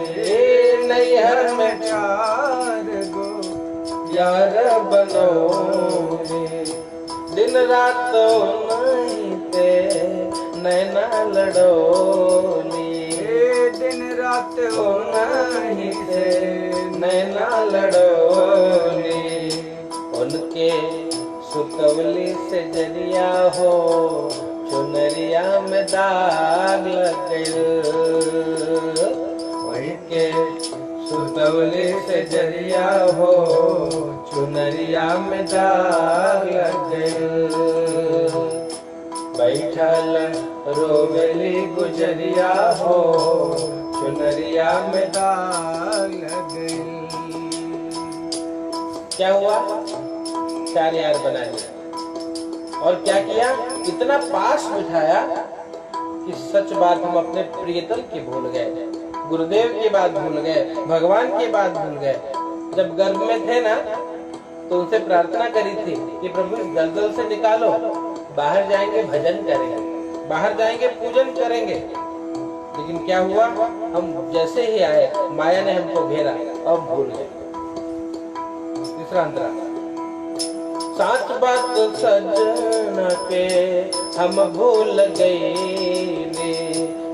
नैहर में 4 गो यार बनोले, दिन रात नहीं ते नैना लड़ोली, दिन रात नहीं ते नैना लड़ोली, उनके सुतवली से जरिया हो चुनरिया में दाग लग गई, वही के सुतवली से जरिया हो चुनरिया में दाग लग गई, बैठल रोवेली गुजरिया हो चुनरिया में दाग लग गई। क्या हुआ? 4 यार बना लिया, और क्या किया? इतना पास बिठाया कि सच बात हम अपने प्रियतम की भूल गए, गुरुदेव की बात भूल गए, भगवान की बात भूल गए। जब गर्भ में थे ना तो उनसे प्रार्थना करी थी कि प्रभु इस दलदल से निकालो, बाहर जाएंगे भजन करेंगे, बाहर जाएंगे पूजन करेंगे। लेकिन क्या हुआ? हम जैसे ही आए माया ने हमको घेरा और भूल गए। तीसरा अंतरा, साच बात सजना के हम भूल गए,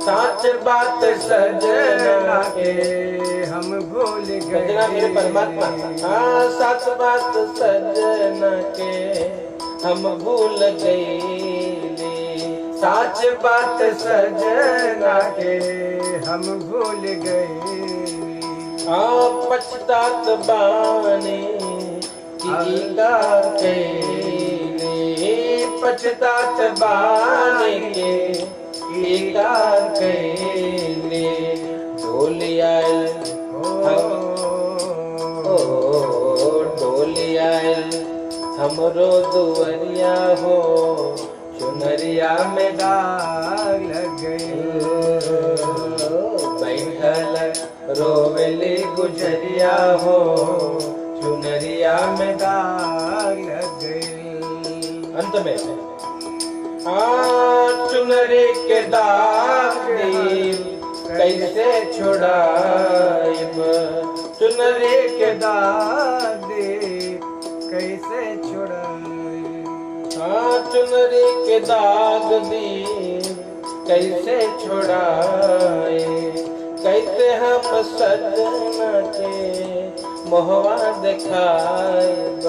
साच बात सजना के हम भूल गए। सजना मेरे परमात्मा, साच बात सजना के हम भूल गए, साच बात सजना के हम भूल गए। पछतात बानी पछतात बाने के डोलिया डोलिया हमरो दुवरिया हो चुनरिया में दाग लग गई, बैठल रोवेली गुजरिया हो चुनरिया में दाग लग गई। अंत में चुनरी के दाग कैसे छुड़ाइब, चुनरी के दाग कैसे छुड़ाइब, चुनरी के दाग कैसे छुड़ाए, कैसे हम सजना के मोहवा दिखाएब,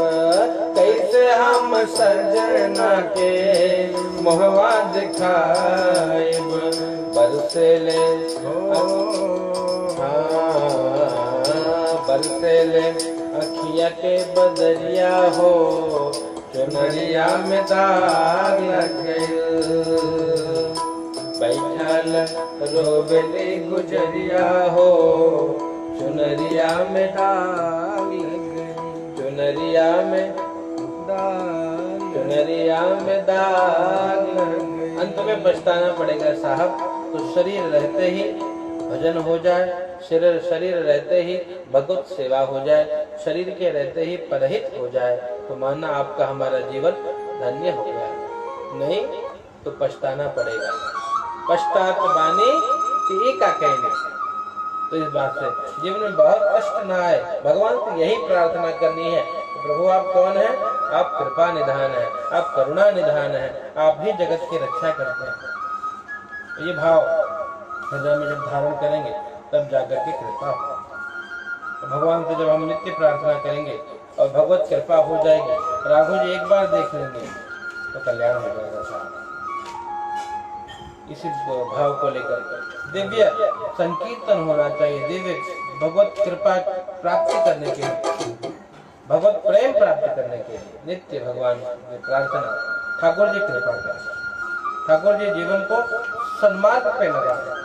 कैसे हम सजना के मोहवा दिखाएब। बरसेले बरसेले अखिया के बदरिया हो चुनरिया में दाग लग गई, बैठल रोवेली गुजरिया हो चुनरिया में दाग लग गई, चुनरिया में दाग, चुनरिया में दाग लग गई। अंत में पछताना पड़ेगा साहब। तो शरीर रहते ही भजन हो जाए, शरीर रहते ही भगवत सेवा हो जाए, शरीर के रहते ही परहित हो जाए, तो मानना आपका हमारा जीवन धन्य हो गया। नहीं तो पछताना पड़ेगा। पश्चात बानी का कहने, तो इस बात से जीवन में बहुत कष्ट न आए, भगवान से यही प्रार्थना करनी है। तो प्रभु आप कौन है? आप कृपा निधान है, आप करुणा निधान है, आप ही जगत की रक्षा करते हैं। ये भाव हृदय में जब धारण करेंगे तब जाकर के कृपा हो। तो भगवान से जब हम नित्य प्रार्थना करेंगे और भगवत कृपा हो जाएगी, राघव जी एक बार देख लेंगे तो कल्याण हो जाएगा साहब। इसी भाव को लेकर दिव्य संकीर्तन होना चाहिए, दिव्य भगवत कृपा प्राप्ति करने के लिए, भगवत प्रेम प्राप्त करने के लिए नित्य भगवान की प्रार्थना। ठाकुर जी कृपा करें, ठाकुर जी जीवन को सन्मार्ग पे लगा दें,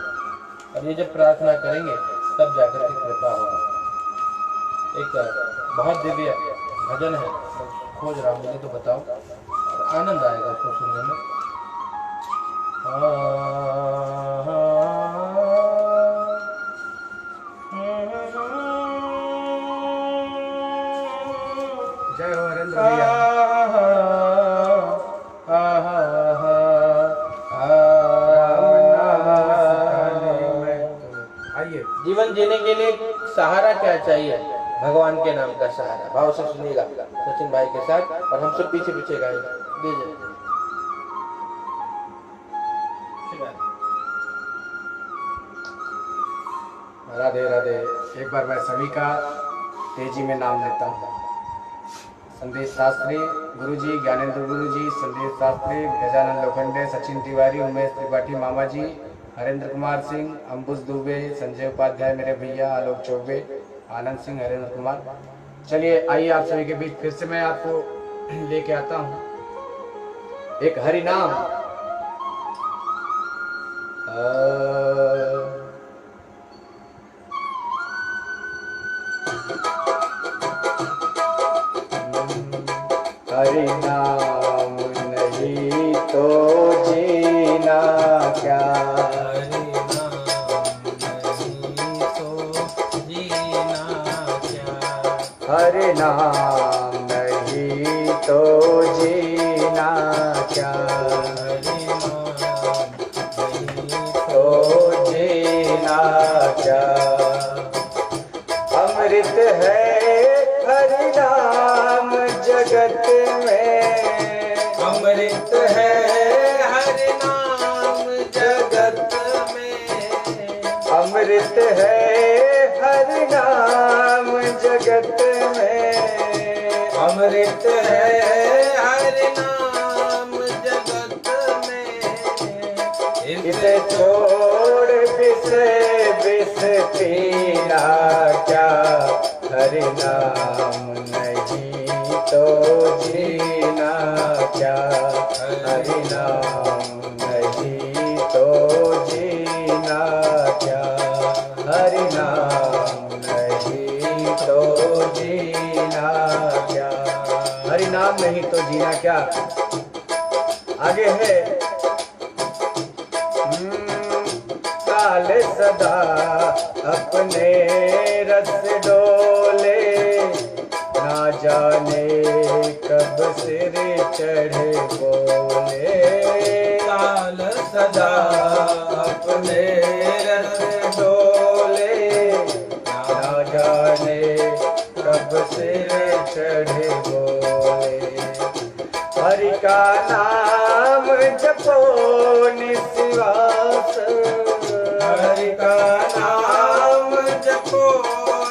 और ये जब प्रार्थना करेंगे तब जाकर के कृपा होगा। एक बहुत दिव्य भजन है, खोज रहा हूँ, मुझे तो बताओ, और आनंद आएगा उसको सुनने में। जय हो हरेंद्र भैया। आइए, जीवन जीने के लिए सहारा क्या चाहिए? भगवान के नाम का सहारा। भाव से सुनिएगा सचिन भाई के साथ, और हम सब पीछे पीछे गाएंगे। दीजिए राधे राधे। एक बार मैं सभी का तेजी में नाम लेता हूँ। संदेश शास्त्री गुरुजी, ज्ञानेंद्र गुरुजी, संदेश शास्त्री, गजानन लोखंडे, सचिन तिवारी, उमेश त्रिपाठी मामा जी, हरेंद्र कुमार सिंह, अंबुज दुबे, संजय उपाध्याय मेरे भैया, आलोक चौबे, आनंद सिंह, हरेंद्र कुमार। चलिए आइए आप सभी के बीच फिर से मैं आपको लेके आता हूँ एक हरि नाम। हरि नाम नहीं तो जीना क्या, हरि नाम नहीं तो जीना क्या, हरि नाम नहीं तो जीना क्या, हरि नाम नहीं तो जीना क्या। अमृत है हरि नाम जगत में, अमृत है हरि नाम जगत में, अमृत है हरि नाम जगत में, अमृत है हरि नाम जगत में। इसे छोड़ विष पीना क्या, हरि नाम नहीं तो जीना क्या, हरि नाम नहीं तो जीना क्या, हरि नाम नहीं तो जीना क्या, हरि नाम नहीं तो जीना क्या। आगे है काल सदा अपने रस डोले, ना जाने कब सिर चढ़े बोले, काल सदा अपने रस डोले, ना जाने कब सिर चढ़े बोले। हरि का नाम जपो निस्वास, हरि का नाम जपो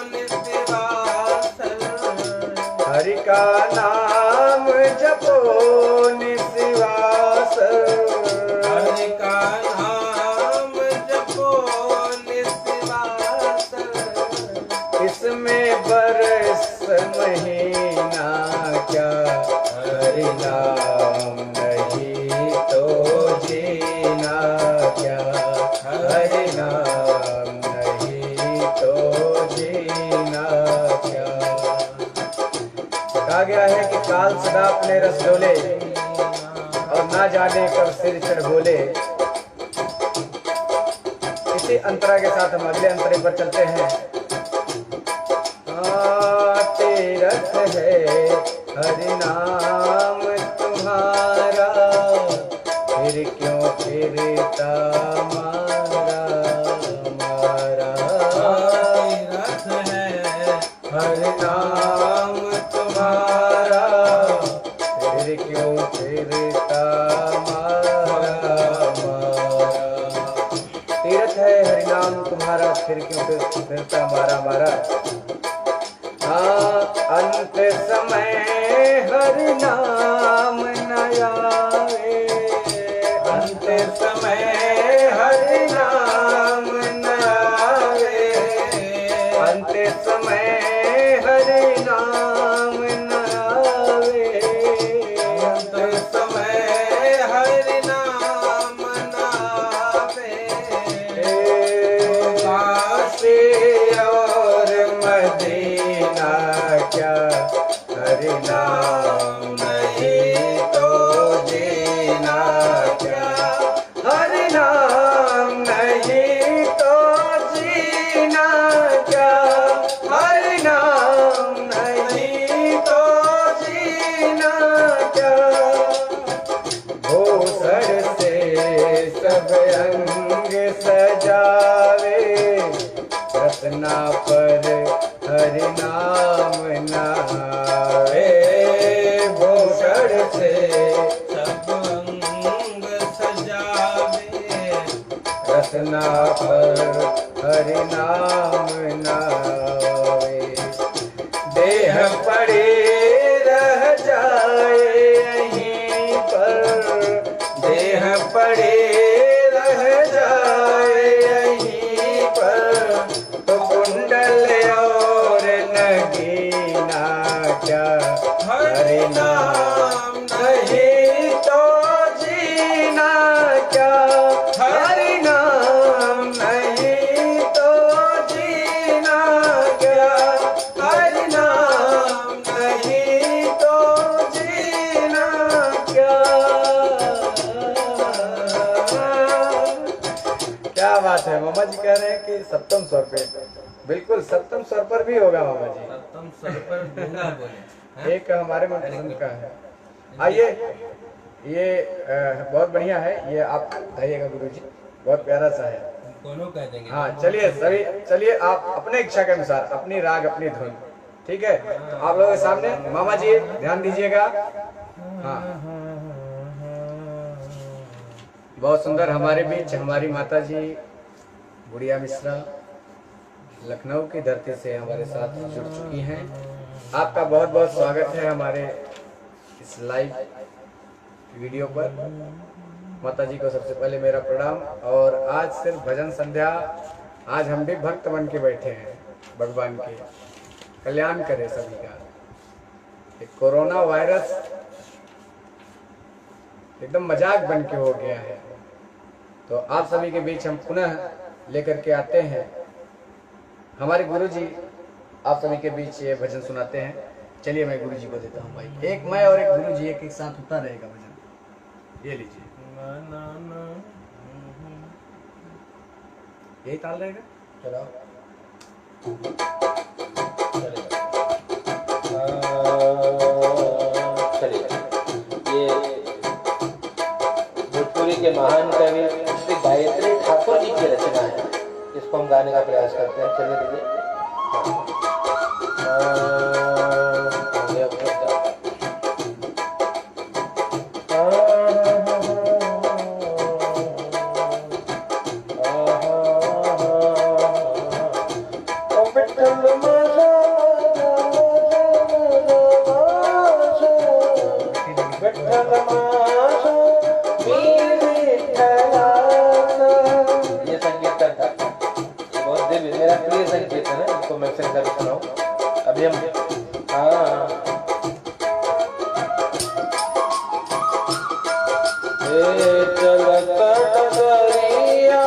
निस्वासल, हरि का नाम जपो निस्वास, हरि का नाम जपो निस्वासल। इसमें बरस महीना क्या, हरि नाम नहीं तो जीना क्या, हरि नाम नहीं तो जीना क्या। कहा गया है कि काल सदा अपने रस डोले, और ना जाने कब सिर चढ़ बोले। इसी अंतरा के साथ हम अगले अंतरे पर चलते हैं। तीरथ है हरि नाम तुम्हारा, फिर क्यों फिरता मारा मारा। तीरथ है हरि नाम तुम्हारा, फिर क्यों फिरता मारा मारा। तीरथ है हरि नाम तुम्हारा, फिर क्यों देता मारा मारा। हाँ, अंत समय हरि नाम न आवे, अंत समय हरि नाम न आवे, अंत समय हरि नाम न आवे, अंत समय हरि नाम न आवे। काशी और मदीना क्या हरि नाम नहीं तो जीना क्या, हरि नाम नहीं तो जीना क्या, हरि नाम नहीं तो जीना क्या। भूषण से सब अंग सजावे, रत्ना पर हरि नाम नावे। भूषण से सब अंग सजावे, रत्ना पर हरि नाम नावे। देह पड़े रह जाए यहीं पर, देह पड़े रह जाए यहीं पर, तो कुंडल और नगीना क्या, हरि नाम नहीं तो जीना क्या, हरि नाम नहीं तो जीना क्या, हरि नाम नहीं तो जीना क्या। क्या बात है, मामा जी कह रहे हैं कि सप्तम स्वर पे, बिल्कुल सप्तम स्वर पर भी होगा मामा जी। सप्तम स्वर पर गूंगा बोले। एक हमारे मन पसंद का है। आइए, ये बहुत बढ़िया है, ये आप गाइएगा गुरुजी, बहुत प्यारा सा है। दोनों कह देंगे। हाँ चलिए सभी, चलिए आप अपने इच्छा के अनुसार अपनी राग अपनी धुन, ठीक है। तो आप लोगों के सामने मामा जी ध्यान दीजिएगा। हाँ, बहुत सुंदर हमारे बीच हमारी माता जी गुड़िया मिश्रा लखनऊ की धरती से हमारे साथ जुड़ चुकी हैं। आपका बहुत बहुत स्वागत है हमारे इस लाइव वीडियो पर। माता जी को सबसे पहले मेरा प्रणाम। और आज सिर्फ भजन संध्या, आज हम भी भक्त बन के बैठे हैं, भगवान के कल्याण करे सभी का। एक कोरोना वायरस एकदम मजाक बन के हो गया है, तो आप सभी के बीच हम पुनः लेकर के आते हैं। हमारे गुरुजी आप सभी के बीच ये भजन सुनाते हैं। चलिए मैं गुरुजी को देता हूँ भाई, एक मैं और एक गुरुजी एक एक साथ होता रहेगा भजन। ये लीजिए, यही ताल रहेगा। चलो चलिए। ये भोजपुरी के महान कवि श्री गायत्री ठाकुर जी की रचना है, इसको हम गाने का प्रयास करते हैं। चलिए देखिए। ये संकीर्तन था, बहुत दिव्य, मेरा प्रिय संकीर्तन है, इसको मैं फिर कभी सुनाऊं। अभी हम चलता डगरिया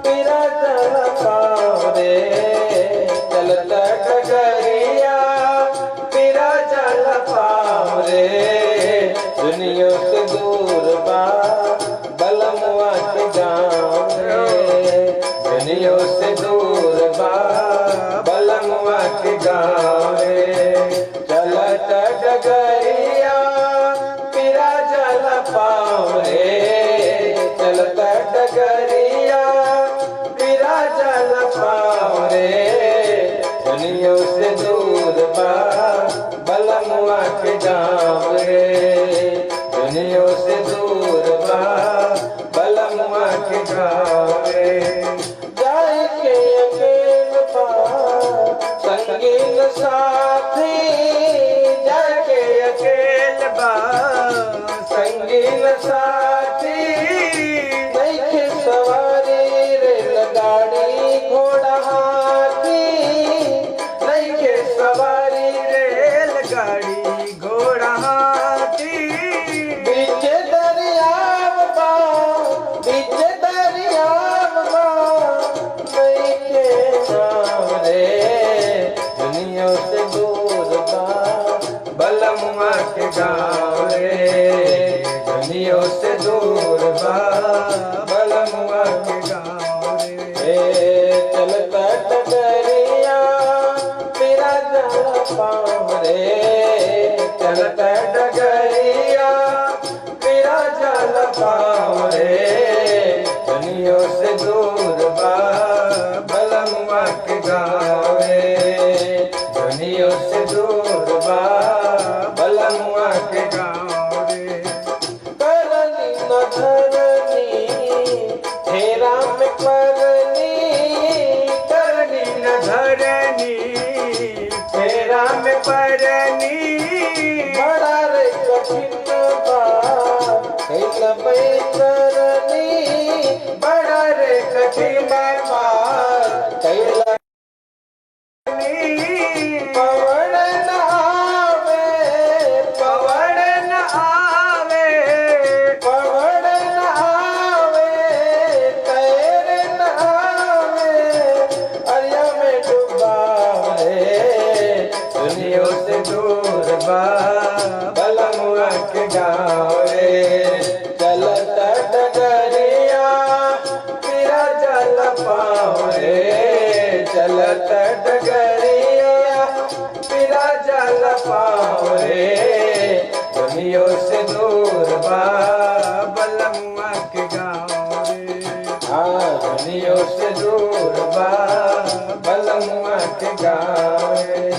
तेरा चलता रे, चलता डगरिया तेरा चलता रे, दुनिया से दूर बा बलमुआ के गाँव रे, दुनिया से दूर बा बलमुआ के गाँव रे, चलता डगरिया तेरा जल पाँव रे, चलता डगरिया तेरा जल पाँव रे, दुनिया से दूर बा बलमुआ के गाँव रे, दुनिया से दूर बा बलमुआ के गाँव रे, जाए के अकेला बलमुआ के गाँव रे, दुनियों से दूर बा बलमुआ के गाँव रे। चलता डगरिया मेरा जल पाँव रे, चलता डगरिया मेरा जल पाँव रे, दुनियों से दूर बा बलमुआ के गाँव रे, दुनियों से दूर बा बलमुआ के गाँव रे। करनी न धरनी हेरा में करनी, करनी न धरनी फेरा में परनी, बड़ा रे कठिन बात कैला करनी, बड़ा रे कठिन बात कैला पवन न आवे, पवन न आवे, पवन न आवे, तैर न आवे, अरिया में डुबावे, दुनियों से दूर बा बलमुआ के गाँव रे। चलता डगरिया मेरा जल पाँव रे, चलता डगरिया मेरा जल पाँव रे, दुनियों से दूर बा बलमुआ के गाँव रे। हाँ दुनियों से दूर बा बलमुआ के गाँव रे।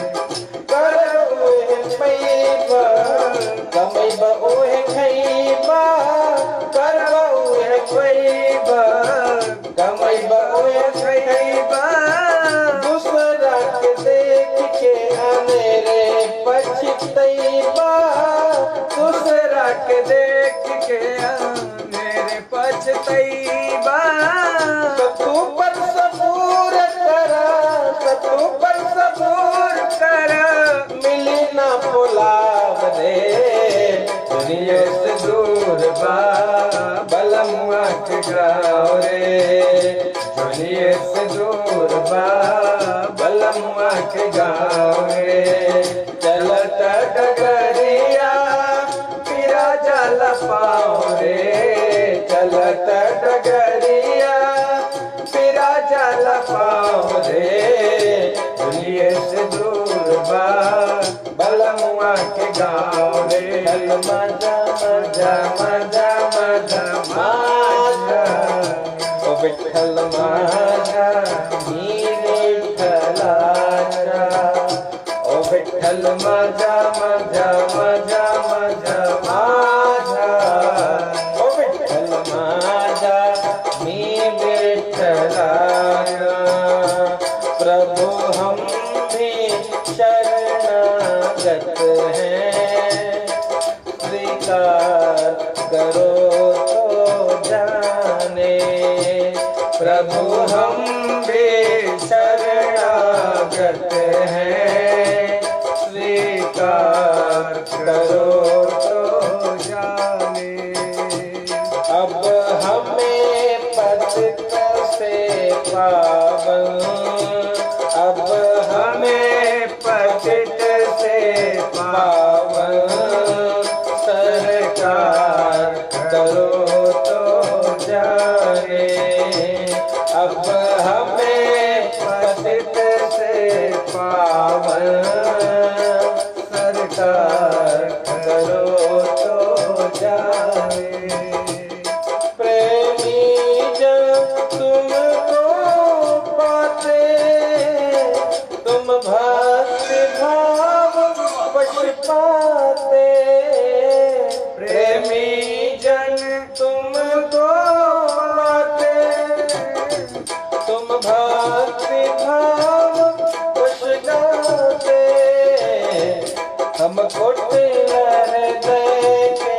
कमैबा ओहे खैबा, करबा उहे खैबा, कमैबा ओहे खैबा, दूसरा के देख के अनेरे पछतैबा, दूसरा के देख के मेरे पछतैबा। सतू पर सबूर करा, सतू पर सबूर कर मिली ना पुलाव रे, दुनिया से दूर बा बलमुआ के गाँव रे, दुनिया से दूर बा बलमुआ के गाँव रे। चलता डगरिया मेरा जल पाँव रे, चलता डगरिया मेरा जल पाँव रे, दुनिया से दूर बा बलमुआ के गाँव रे। मजा मजा मजा मजा मजा ओ विठ्ठल माजा विठ्ठलाचा, ओ विठ्ठल मजा मजा मजा मजा माझा, ओ विठ्ठल माजा मी विठ्ठलाचा, प्रभु हम भी शरणागत हैं, स्वीकार करो तो जाने, प्रभु हम भी शरणागत हैं, स्वीकार करो तो जाने। अब हमें पतित से पावन, अब हमें पतित से पावन, सरकार करो तो जाने। अब हमें पतित से पावन, सरकार करो तो जाने। प्रेमी जब तुमको पाते, तुम भक्ति भाव वश पाते, प्रेमी जन तुमको पाते, तुम भक्ति भाव वश गाते, हम कुटिल हृदय के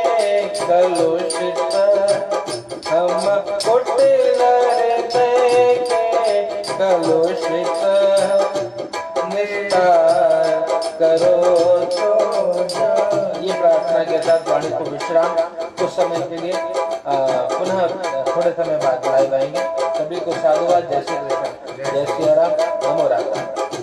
कलुषित, हम कुटिल हृदय के कलुषित, निस्तार करो तो जाने। ये प्रार्थना के साथ वाणी को विश्राम कुछ समय के लिए पुनः थोड़े समय बाद लाइव आएंगे। सभी को साधुवाद। जय श्री कृष्ण, जय श्री राम, नमो राम।